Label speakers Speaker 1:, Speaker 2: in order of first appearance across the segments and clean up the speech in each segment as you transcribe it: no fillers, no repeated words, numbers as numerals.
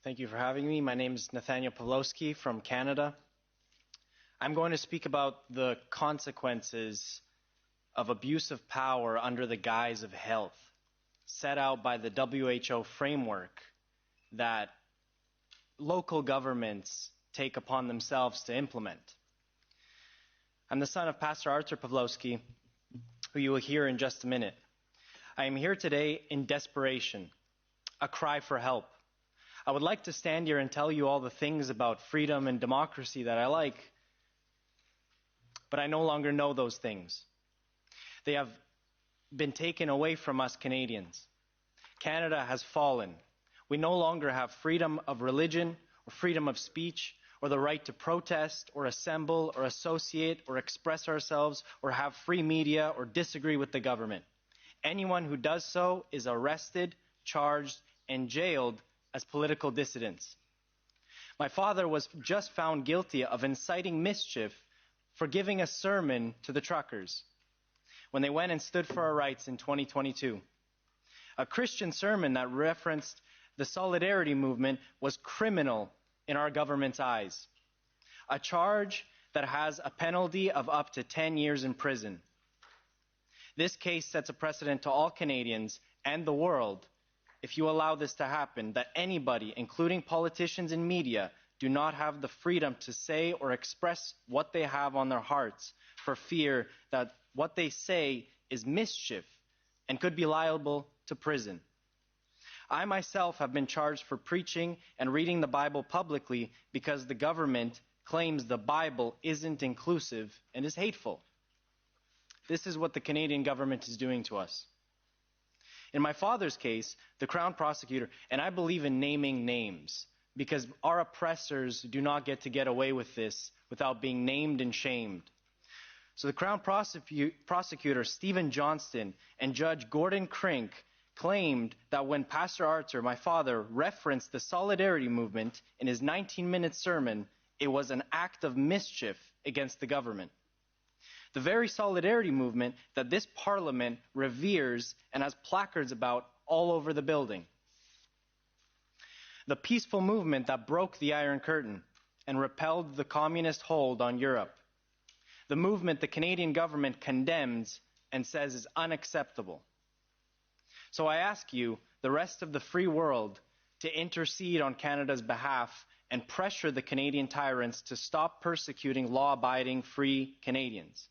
Speaker 1: Thank you for having me. My name is Nathaniel Pawlowski from Canada. I'm going to speak about the consequences of abuse of power under the guise of health, set out by the WHO framework that local governments take upon themselves to implement. I'm the son of Pastor Artur Pawlowski, who you will hear in just a minute. I am here today in desperation, a cry for help. I would like to stand here and tell you all the things about freedom and democracy that I like, but I no longer know those things. They have been taken away from us Canadians. Canada has fallen. We no longer have freedom of religion or freedom of speech or the right to protest or assemble or associate or express ourselves or have free media or disagree with the government. Anyone who does so is arrested, charged, and jailed as political dissidents. My father was just found guilty of inciting mischief for giving a sermon to the truckers when they went and stood for our rights in 2022. A Christian sermon that referenced the solidarity movement was criminal in our government's eyes. A charge that has a penalty of up to 10 years in prison. This case sets a precedent to all Canadians and the world if you allow this to happen, that anybody, including politicians and media, do not have the freedom to say or express what they have on their hearts for fear that what they say is mischief and could be liable to prison. I myself have been charged for preaching and reading the Bible publicly because the government claims the Bible isn't inclusive and is hateful. This is what the Canadian government is doing to us. In my father's case, the Crown Prosecutor, and I believe in naming names, because our oppressors do not get away with this without being named and shamed. So the Crown Prosecutor, Stephen Johnston, and Judge Gordon Crink claimed that when Pastor Artur, my father, referenced the solidarity movement in his 19-minute sermon, it was an act of mischief against the government. The very solidarity movement that this parliament reveres and has placards about all over the building. The peaceful movement that broke the Iron Curtain and repelled the communist hold on Europe. The movement the Canadian government condemns and says is unacceptable. So I ask you, the rest of the free world, to intercede on Canada's behalf and pressure the Canadian tyrants to stop persecuting law-abiding free Canadians,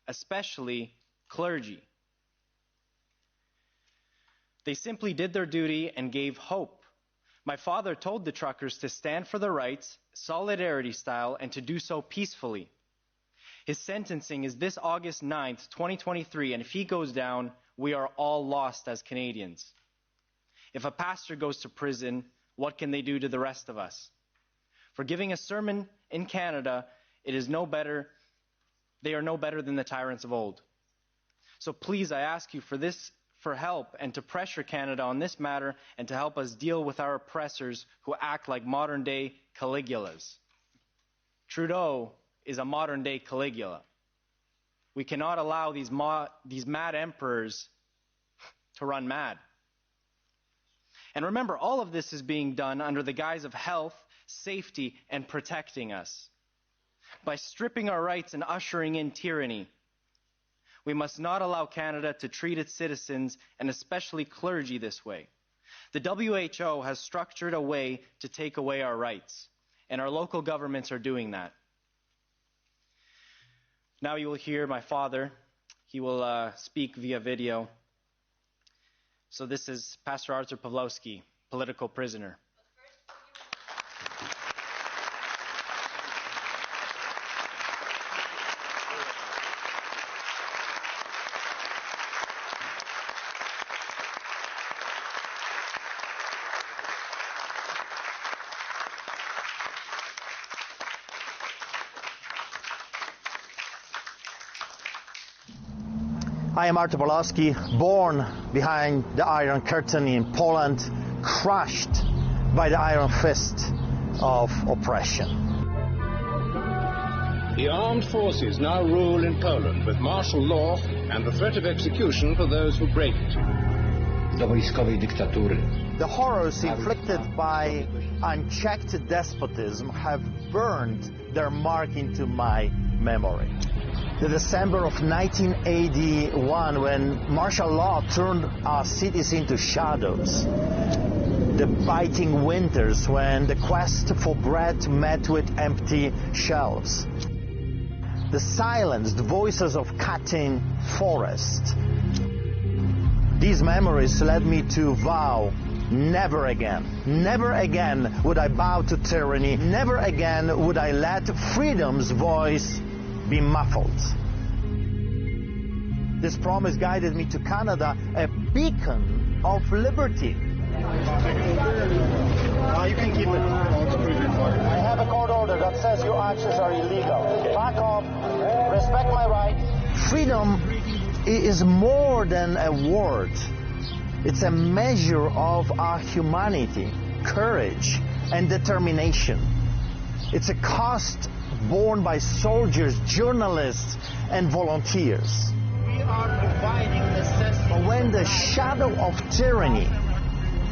Speaker 1: especially clergy. They simply did their duty and gave hope. My father told the truckers to stand for their rights, solidarity style, and to do so peacefully. His sentencing is this August 9th, 2023, and if he goes down, we are all lost as Canadians. If a pastor goes to prison, what can they do to the rest of us? For giving a sermon in Canada, they are no better than the tyrants of old. So please, I ask you for help and to pressure Canada on this matter and to help us deal with our oppressors who act like modern-day Caligulas. Trudeau is a modern-day Caligula. We cannot allow these mad emperors to run mad. And remember, all of this is being done under the guise of health, safety, and protecting us. By stripping our rights and ushering in tyranny, we must not allow Canada to treat its citizens, and especially clergy, this way. The WHO has structured a way to take away our rights, and our local governments are doing that. Now you will hear my father. He will speak via video. So this is Pastor Artur Pawlowski, political prisoner.
Speaker 2: I am Artur Pawlowski, born behind the Iron Curtain in Poland, crushed by the iron fist of oppression.
Speaker 3: The armed forces now rule in Poland with martial law and the threat of execution for those who break it. do wojskowej dyktatury.
Speaker 2: The horrors inflicted by unchecked despotism have burned their mark into my memory. The December of 1981, when martial law turned our cities into shadows. The biting winters when the quest for bread met with empty shelves. The silenced voices of cutting forest. These memories led me to vow, never again would I bow to tyranny, never again would I let freedom's voice be muffled. This promise guided me to Canada, a beacon of liberty. You can keep it. I have a court order that says your actions are illegal. Back off. Respect my right. Freedom is more than a word. It's a measure of our humanity, courage, and determination. It's a cost borne by soldiers, journalists, and volunteers. We are providing necessity. But when the shadow of tyranny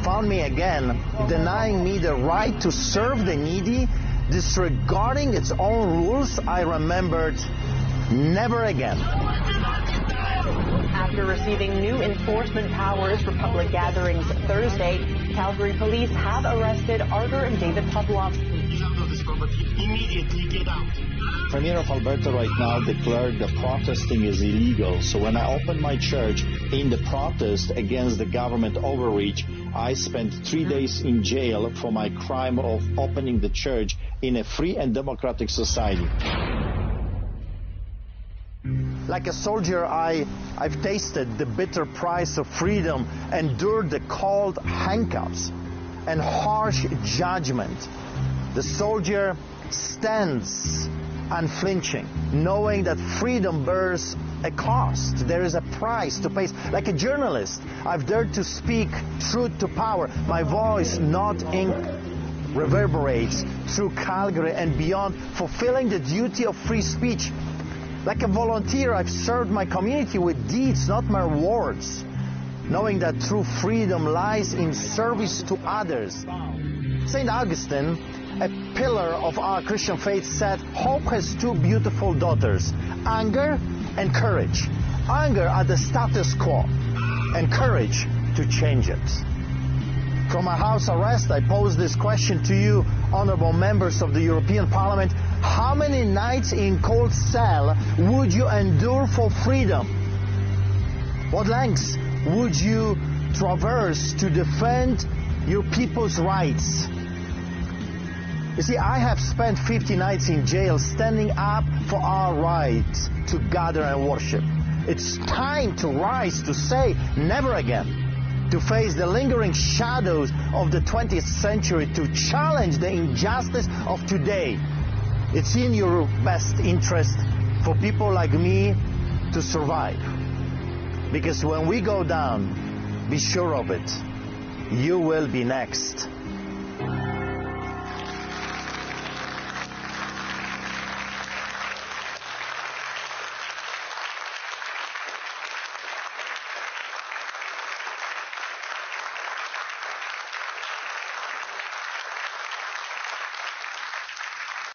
Speaker 2: found me again, denying me the right to serve the needy, disregarding its own rules, I remembered, never again.
Speaker 4: After receiving new enforcement powers for public gatherings Thursday, Calgary police have arrested Arthur and David Pawlowski.
Speaker 2: Immediately get out. Premier of Alberta right now declared that protesting is illegal. So when I opened my church in the protest against the government overreach, I spent 3 days in jail for my crime of opening the church in a free and democratic society. Like a soldier, I've tasted the bitter price of freedom, endured the cold handcuffs and harsh judgment. The soldier stands unflinching, knowing that freedom bears a cost. There is a price to pay. Like a journalist, I've dared to speak truth to power. My voice, not ink, reverberates through Calgary and beyond, fulfilling the duty of free speech. Like a volunteer, I've served my community with deeds, not mere words, knowing that true freedom lies in service to others. St. Augustine, a pillar of our Christian faith, said, hope has two beautiful daughters, anger and courage. Anger at the status quo, and courage to change it. From my house arrest, I pose this question to you, honorable members of the European Parliament. How many nights in cold cell would you endure for freedom? What lengths would you traverse to defend your people's rights? You see, I have spent 50 nights in jail standing up for our right to gather and worship. It's time to rise, to say never again, to face the lingering shadows of the 20th century, to challenge the injustice of today. It's in your best interest for people like me to survive. Because when we go down, be sure of it, you will be next.